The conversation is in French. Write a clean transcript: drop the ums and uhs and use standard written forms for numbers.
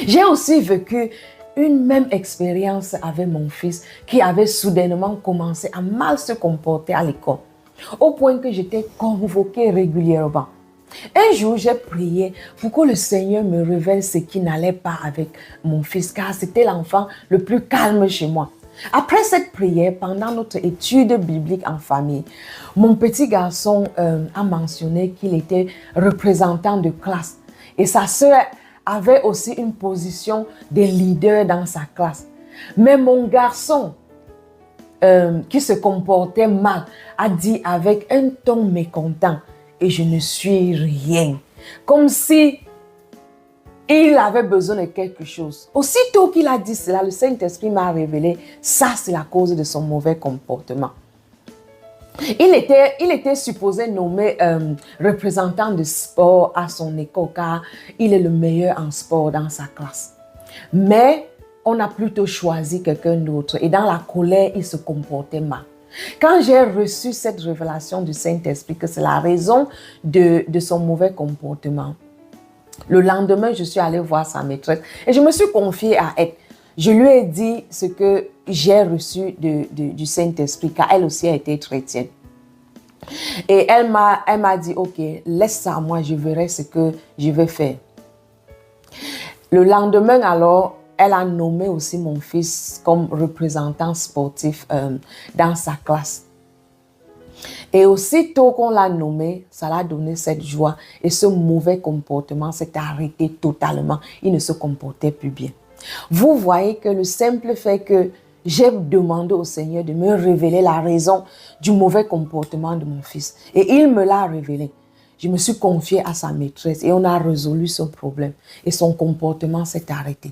J'ai aussi vécu une même expérience avec mon fils qui avait soudainement commencé à mal se comporter à l'école, au point que j'étais convoquée régulièrement. Un jour, j'ai prié pour que le Seigneur me révèle ce qui n'allait pas avec mon fils, car c'était l'enfant le plus calme chez moi. Après cette prière, pendant notre étude biblique en famille, mon petit garçon a mentionné qu'il était représentant de classe et sa sœur avait aussi une position de leader dans sa classe. Mais mon garçon, qui se comportait mal, a dit avec un ton mécontent: et je ne suis rien. Comme si il avait besoin de quelque chose. Aussitôt qu'il a dit cela, le Saint-Esprit m'a révélé, ça c'est la cause de son mauvais comportement. Il était supposé nommer représentant de sport à son école, car il est le meilleur en sport dans sa classe. Mais on a plutôt choisi quelqu'un d'autre et dans la colère, il se comportait mal. Quand j'ai reçu cette révélation du Saint-Esprit, que c'est la raison de son mauvais comportement, le lendemain, je suis allée voir sa maîtresse et je me suis confiée à elle. Je lui ai dit ce que j'ai reçu du Saint-Esprit, car elle aussi a été chrétienne. Et elle m'a dit: ok, laisse ça à moi, je verrai ce que je vais faire. Le lendemain, alors, elle a nommé aussi mon fils comme représentant sportif dans sa classe. Et aussitôt qu'on l'a nommé, ça l'a donné cette joie et ce mauvais comportement s'est arrêté totalement. Il ne se comportait plus bien. Vous voyez que le simple fait que j'ai demandé au Seigneur de me révéler la raison du mauvais comportement de mon fils. Et il me l'a révélé. Je me suis confiée à sa maîtresse et on a résolu ce problème. Et son comportement s'est arrêté.